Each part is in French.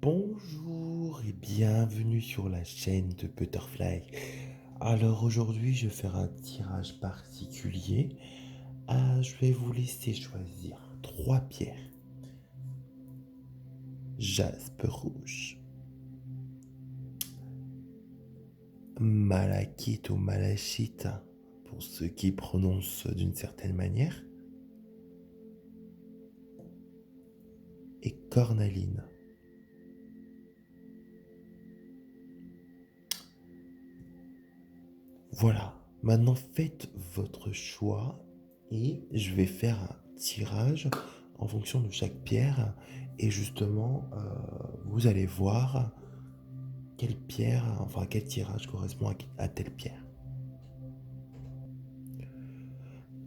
Bonjour et bienvenue sur la chaîne de Butterfly. Alors aujourd'hui, je vais faire un tirage particulier. Je vais vous laisser choisir trois pierres. Jaspe rouge, malachite ou malachite pour ceux qui prononcent d'une certaine manière, et cornaline. Voilà, maintenant faites votre choix et je vais faire un tirage en fonction de chaque pierre et justement vous allez voir quelle pierre, enfin quel tirage correspond à telle pierre.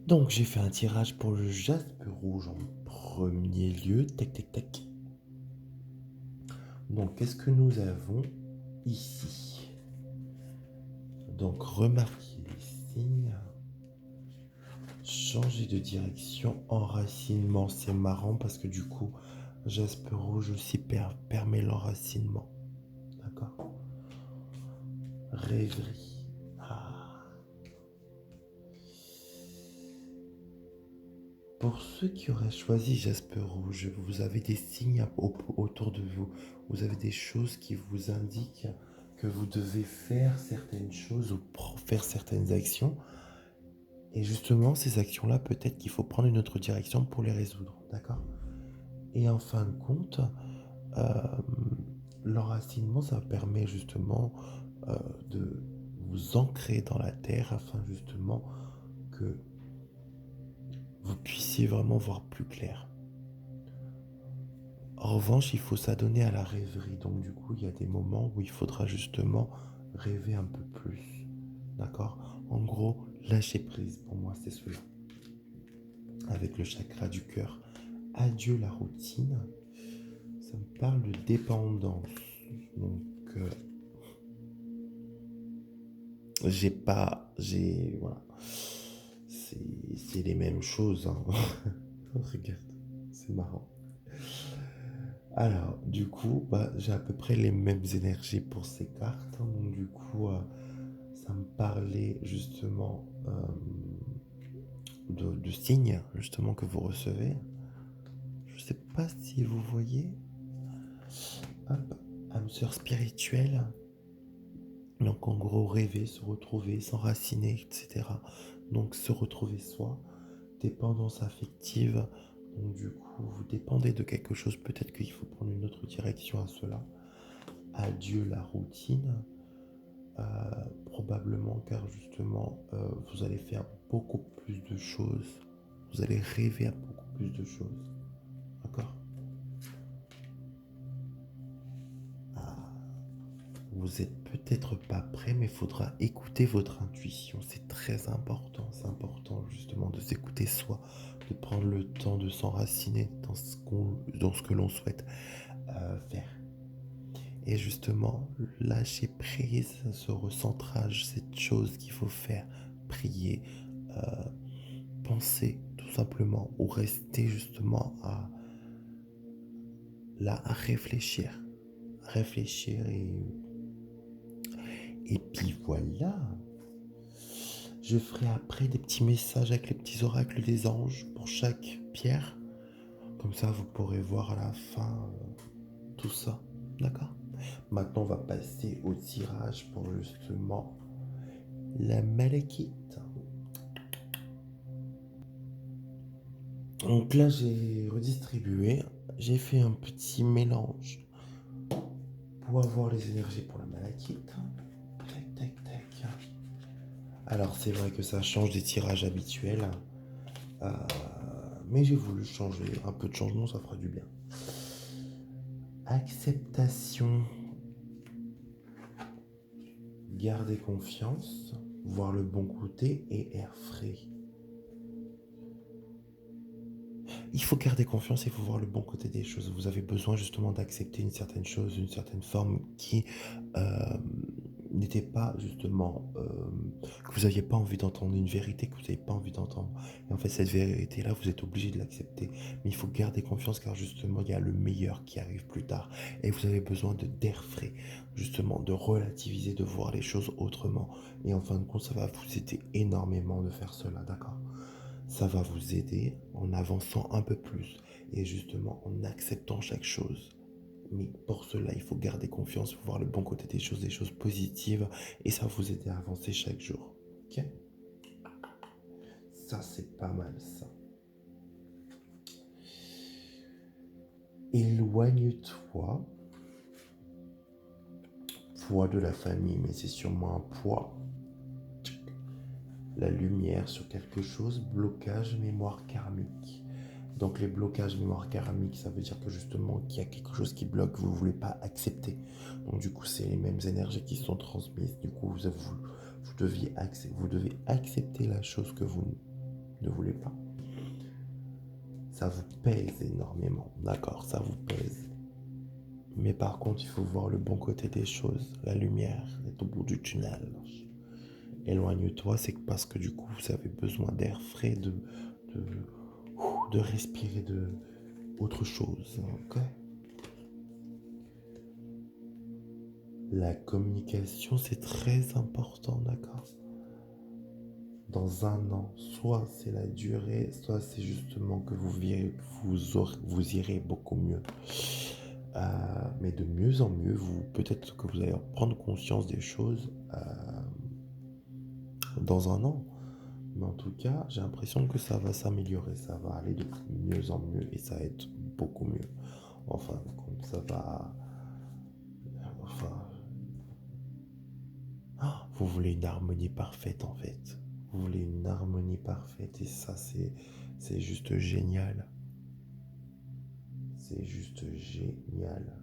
Donc j'ai fait un tirage pour le jaspe rouge en premier lieu, tac tac tac. Donc qu'est-ce que nous avons ici? Donc remarquez les signes. Changer de direction, enracinement, c'est marrant parce que du coup, jaspe rouge aussi permet l'enracinement. D'accord. Rêverie. Pour ceux qui auraient choisi jaspe rouge, vous avez des signes autour de vous. Vous avez des choses qui vous indiquent que vous devez faire certaines choses ou faire certaines actions. Et justement, ces actions-là, peut-être qu'il faut prendre une autre direction pour les résoudre. D'accord. Et en fin de compte, Euh, l'enracinement, ça permet justement de vous ancrer dans la terre afin justement que vous puissiez vraiment voir plus clair. En revanche, il faut s'adonner à la rêverie. Donc du coup, il y a des moments où il faudra justement rêver un peu plus. D'accord. En gros, lâcher prise, pour moi, c'est cela. Avec le chakra du cœur. Adieu la routine. Ça me parle de dépendance. Donc, voilà. C'est les mêmes choses, hein. Regarde, c'est marrant. Alors, du coup, j'ai à peu près les mêmes énergies pour ces cartes, hein. Donc, du coup, ça me parlait justement de signes, justement, que vous recevez. Je sais pas si vous voyez. Hop, âme sœur spirituelle. Donc, en gros, rêver, se retrouver, s'enraciner, etc. Donc, se retrouver soi. Dépendance affective. Donc du coup, vous dépendez de quelque chose, peut-être qu'il faut prendre une autre direction à cela. Adieu la routine, euh, probablement car justement, vous allez faire beaucoup plus de choses. Vous allez rêver à beaucoup plus de choses. D'accord. Vous êtes peut-être pas prêt, mais il faudra écouter votre intuition. C'est très important. C'est important justement de s'écouter soi, de prendre le temps de s'enraciner dans ce que l'on souhaite faire. Et justement, lâcher prise, ce recentrage, cette chose qu'il faut faire, prier, euh, penser tout simplement, ou rester justement à réfléchir et puis voilà. Je ferai après des petits messages avec les petits oracles des anges pour chaque pierre. Comme ça, vous pourrez voir à la fin tout ça. D'accord. Maintenant, on va passer au tirage pour justement la malachite. Donc là, j'ai redistribué. J'ai fait un petit mélange pour avoir les énergies pour la malachite. Tac, tac, tac. Alors, c'est vrai que ça change des tirages habituels. euh, mais j'ai voulu changer. Un peu de changement, ça fera du bien. Acceptation. Garder confiance. Voir le bon côté et air frais. Il faut garder confiance et il faut voir le bon côté des choses. Vous avez besoin justement d'accepter une certaine chose, une certaine forme qui n'était pas justement que vous n'aviez pas envie d'entendre une vérité que vous n'avez pas envie d'entendre. Et en fait, cette vérité-là, vous êtes obligé de l'accepter. Mais il faut garder confiance car justement, il y a le meilleur qui arrive plus tard. Et vous avez besoin d'air frais, justement, de relativiser, de voir les choses autrement. Et en fin de compte, ça va vous aider énormément de faire cela, d'accord? Ça va vous aider en avançant un peu plus et justement en acceptant chaque chose. Mais pour cela, il faut garder confiance, il faut voir le bon côté des choses positives, et ça va vous aider à avancer chaque jour. Ok? Ça, c'est pas mal, ça. Éloigne-toi. Poids de la famille, mais c'est sûrement un poids. La lumière sur quelque chose, blocage, mémoire karmique. Donc les blocages mémoire karmique, ça veut dire que justement qu'il y a quelque chose qui bloque, vous ne voulez pas accepter. Donc du coup, c'est les mêmes énergies qui sont transmises. Du coup, vous devez accepter la chose que vous ne voulez pas. Ça vous pèse énormément, d'accord, ça vous pèse. Mais par contre, il faut voir le bon côté des choses. La lumière est au bout du tunnel. Éloigne-toi, c'est parce que du coup, vous avez besoin d'air frais, de respirer de autre chose. Ok? La communication, c'est très important, d'accord? Dans un an, soit c'est la durée, soit c'est justement que vous irez beaucoup mieux. Mais de mieux en mieux, peut-être que vous allez prendre conscience des choses dans un an. Mais en tout cas, j'ai l'impression que ça va s'améliorer, ça va aller de mieux en mieux et ça va être beaucoup mieux. Enfin, comme ça va... Enfin... Vous voulez une harmonie parfaite en fait. Vous voulez une harmonie parfaite et ça, c'est juste génial. C'est juste génial.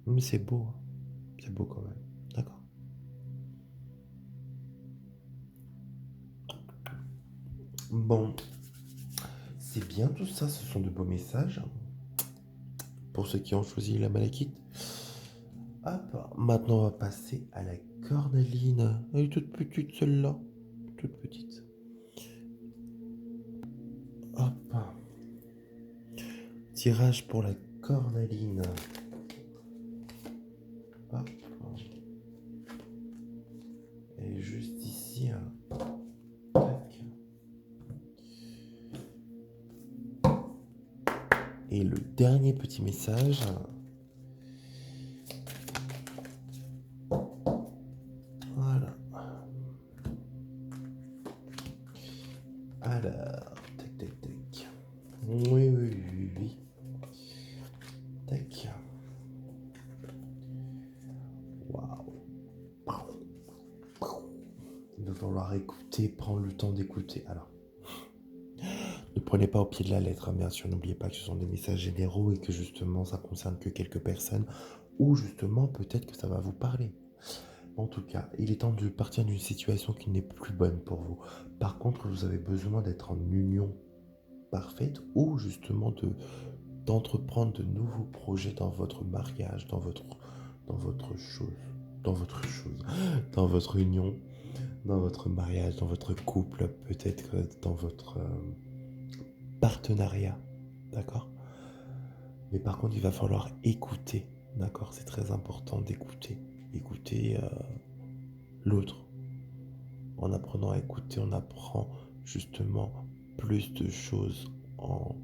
Mais c'est beau, hein. C'est beau quand même. D'accord. Bon, c'est bien tout ça, ce sont de beaux messages. Pour ceux qui ont choisi la malachite. Hop, maintenant on va passer à la cornaline. Elle est toute petite celle-là. Toute petite. Hop. Tirage pour la cornaline. Hop. Elle est juste ici. Tac. Et le dernier petit message. Voilà. Alors, tac, tac, tac. Oui, oui, oui, oui. Tac. Waouh. Il va falloir écouter, prendre le temps d'écouter. Alors, ne prenez pas au pied de la lettre, hein, bien sûr. N'oubliez pas que ce sont des messages généraux et que justement, ça concerne que quelques personnes. Ou justement, peut-être que ça va vous parler. En tout cas, il est temps de partir d'une situation qui n'est plus bonne pour vous. Par contre, vous avez besoin d'être en union parfaite ou justement d'entreprendre de nouveaux projets dans votre mariage, dans votre dans votre union, dans votre mariage, dans votre couple, peut-être dans votre partenariat, d'accord? Mais par contre, il va falloir écouter, d'accord? C'est très important d'écouter, écouter l'autre. En apprenant à écouter, on apprend justement plus de choses en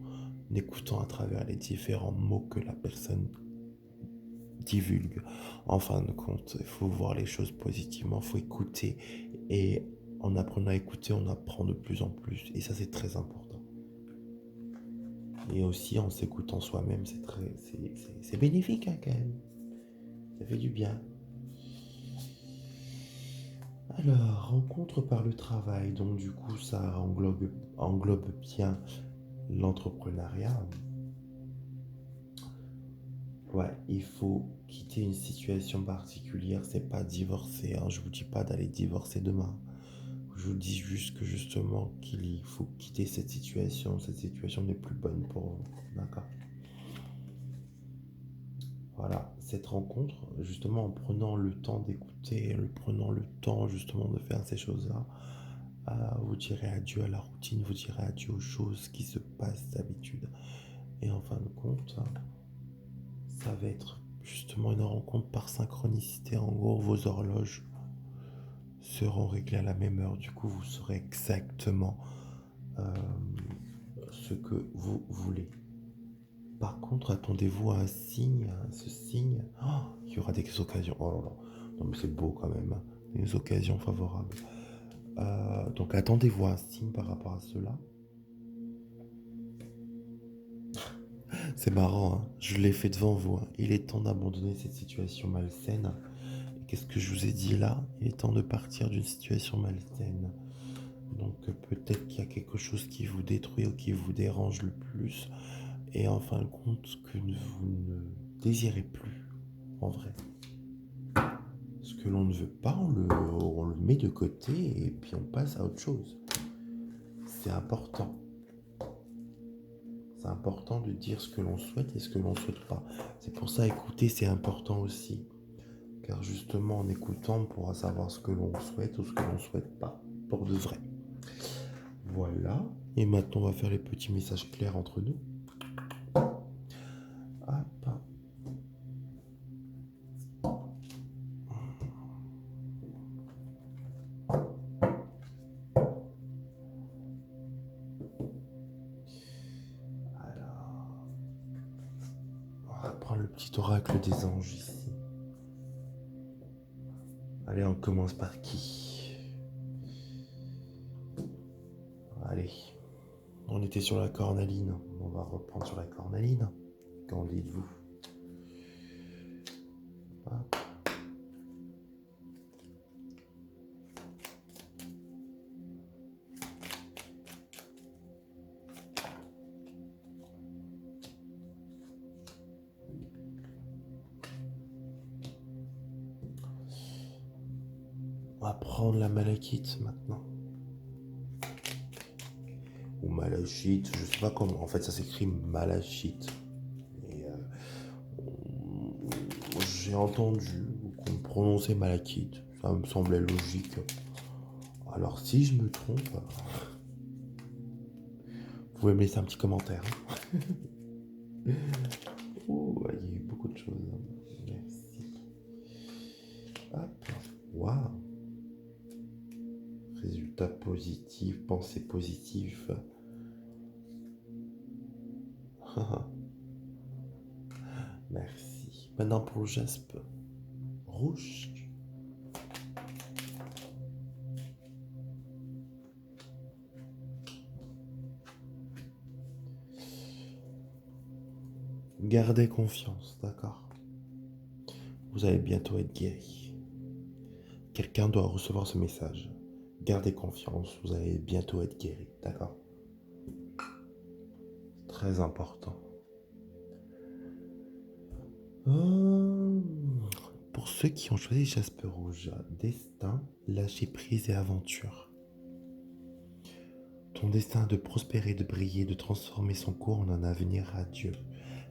écoutant à travers les différents mots que la personne divulgue. En fin de compte, il faut voir les choses positivement, il faut écouter. Et en apprenant à écouter, on apprend de plus en plus. Et ça, c'est très important. Et aussi, en s'écoutant soi-même, c'est bénéfique hein, quand même. Ça fait du bien. Alors, rencontre par le travail, donc du coup, ça englobe bien l'entrepreneuriat. Ouais, il faut quitter une situation particulière, c'est pas divorcer, hein. Je vous dis pas d'aller divorcer demain. Je vous dis juste que justement qu'il faut quitter cette situation n'est plus bonne pour vous, d'accord? Voilà, cette rencontre, justement en prenant le temps d'écouter, en prenant le temps justement de faire ces choses-là, vous direz adieu à la routine, vous direz adieu aux choses qui se passent d'habitude. Et en fin de compte, ça va être justement une rencontre par synchronicité. En gros, vos horloges seront réglées à la même heure. Du coup, vous saurez exactement euh, ce que vous voulez. Par contre, attendez-vous à un signe, à ce signe. Oh, il y aura des occasions. Oh là là. Non, mais c'est beau quand même, hein. Des occasions favorables. Donc, attendez-vous à un signe par rapport à cela. C'est marrant, hein. Je l'ai fait devant vous, hein. Il est temps d'abandonner cette situation malsaine. Et qu'est-ce que je vous ai dit là? Il est temps de partir d'une situation malsaine. Donc, peut-être qu'il y a quelque chose qui vous détruit ou qui vous dérange le plus. Et en fin de compte, que vous ne désirez plus, en vrai. Ce que l'on ne veut pas, on le met de côté et puis on passe à autre chose. C'est important. C'est important de dire ce que l'on souhaite et ce que l'on ne souhaite pas. C'est pour ça, écouter, c'est important aussi. Car justement, en écoutant, on pourra savoir ce que l'on souhaite ou ce que l'on ne souhaite pas. Pour de vrai. Voilà. Et maintenant, on va faire les petits messages clairs entre nous. Hop. Alors, on va prendre le petit oracle des anges ici. Allez, on commence par qui? Allez. On était sur la cornaline. On va reprendre sur la cornaline. Qu'en dites-vous? Hop. On va prendre la malachite maintenant. Ou malachite, je sais pas comment. En fait, ça s'écrit malachite. Et j'ai entendu qu'on prononçait malachite. Ça me semblait logique. Alors, si je me trompe, vous pouvez me laisser un petit commentaire. Oh, il y a eu beaucoup de choses. Merci. Hop. Waouh. Résultat positif, pensée positive. Merci. Maintenant pour le jaspe rouge. Gardez confiance, d'accord? Vous allez bientôt être guéri. Quelqu'un doit recevoir ce message. Gardez confiance, vous allez bientôt être guéri, d'accord? Très important. Pour ceux qui ont choisi Jaspe Rouge, destin, lâcher prise et aventure. Ton destin est de prospérer, de briller, de transformer son cours en un avenir radieux.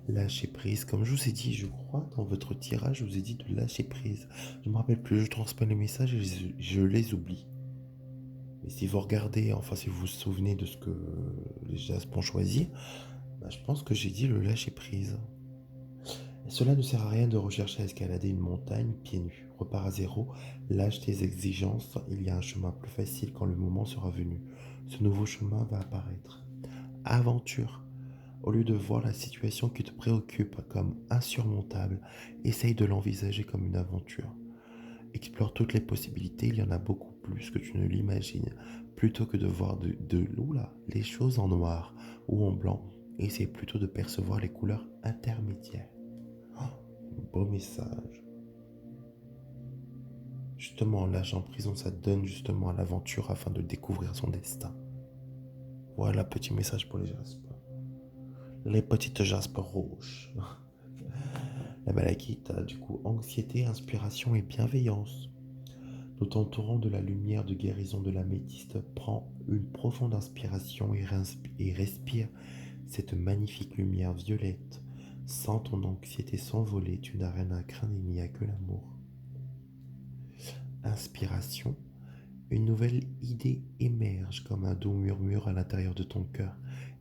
Lâcher prise, comme je vous ai dit, je crois, dans votre tirage, je vous ai dit de lâcher prise. Je ne me rappelle plus, je transmets les messages et je les oublie. Mais si vous regardez, enfin si vous vous souvenez de ce que les jaspes ont choisi, je pense que j'ai dit le lâcher prise. Et cela ne sert à rien de rechercher à escalader une montagne pieds nus. Repars à zéro, lâche tes exigences, il y a un chemin plus facile quand le moment sera venu. Ce nouveau chemin va apparaître. Aventure. Au lieu de voir la situation qui te préoccupe comme insurmontable, essaye de l'envisager comme une aventure. Explore toutes les possibilités, il y en a beaucoup plus que tu ne l'imagines. Plutôt que de voir les choses en noir ou en blanc, essaye plutôt de percevoir les couleurs intermédiaires. Oh, beau message. Justement, l'âge en prison, ça donne justement à l'aventure afin de découvrir son destin. Voilà, petit message pour les jaspes. Les petites jaspes rouges. La malachite a du coup anxiété, inspiration et bienveillance. Nous t'entourant de la lumière de guérison de l'améthyste, prends une profonde inspiration et respire cette magnifique lumière violette Sens ton anxiété s'envoler, tu n'as rien à craindre, il n'y a que l'amour. Inspiration, une nouvelle idée émerge comme un doux murmure à l'intérieur de ton cœur.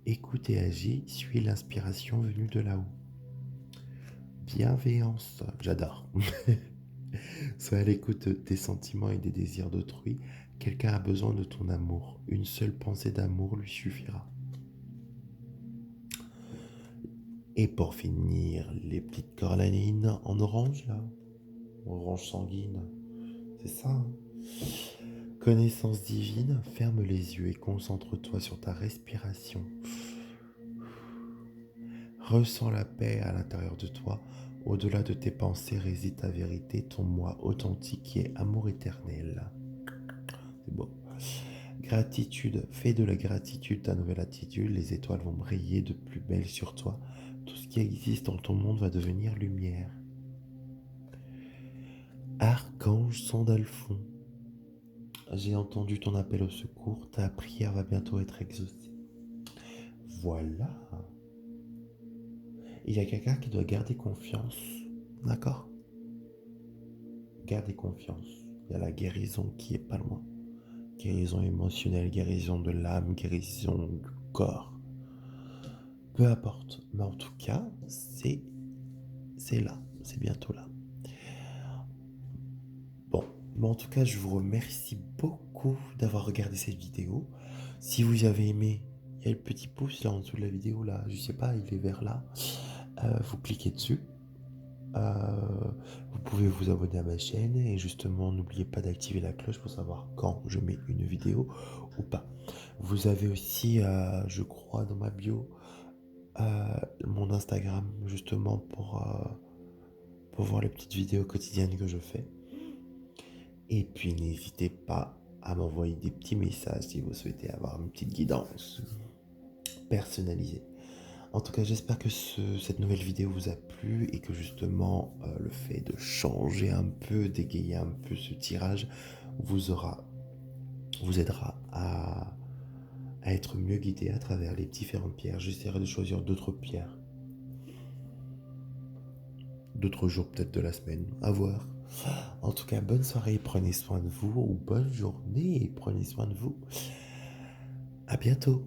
Écoute et agis, suis l'inspiration venue de là-haut. Bienveillance, j'adore. Sois à l'écoute de tes sentiments et des désirs d'autrui. Quelqu'un a besoin de ton amour. Une seule pensée d'amour lui suffira. Et pour finir, les petites coralines en orange là, orange sanguine, c'est ça, hein. Connaissance divine, ferme les yeux et concentre-toi sur ta respiration. Ressens la paix à l'intérieur de toi. Au-delà de tes pensées réside ta vérité, ton moi authentique qui est amour éternel. C'est beau. Gratitude, fais de la gratitude ta nouvelle attitude. Les étoiles vont briller de plus belle sur toi. Tout ce qui existe dans ton monde va devenir lumière. Archange Sandalphon, j'ai entendu ton appel au secours. Ta prière va bientôt être exaucée. Voilà. Il y a quelqu'un qui doit garder confiance. D'accord? Gardez confiance. Il y a la guérison qui est pas loin. Guérison émotionnelle, guérison de l'âme, guérison du corps. Peu importe. Mais en tout cas, c'est là. C'est bientôt là. Bon. Mais en tout cas, je vous remercie beaucoup d'avoir regardé cette vidéo. Si vous avez aimé, il y a le petit pouce là en dessous de la vidéo là. Je sais pas, il est vers là. Vous cliquez dessus. Vous pouvez vous abonner à ma chaîne et justement n'oubliez pas d'activer la cloche pour savoir quand je mets une vidéo ou pas. Vous avez aussi, je crois dans ma bio, mon Instagram justement pour voir les petites vidéos quotidiennes que je fais. Et puis n'hésitez pas à m'envoyer des petits messages si vous souhaitez avoir une petite guidance personnalisée. En tout cas, j'espère que cette nouvelle vidéo vous a plu et que justement le fait de changer un peu, d'égayer un peu ce tirage vous aidera à être mieux guidé à travers les différentes pierres. J'essaierai de choisir d'autres pierres, d'autres jours peut-être de la semaine, à voir. En tout cas, bonne soirée, prenez soin de vous, ou bonne journée et prenez soin de vous. À bientôt.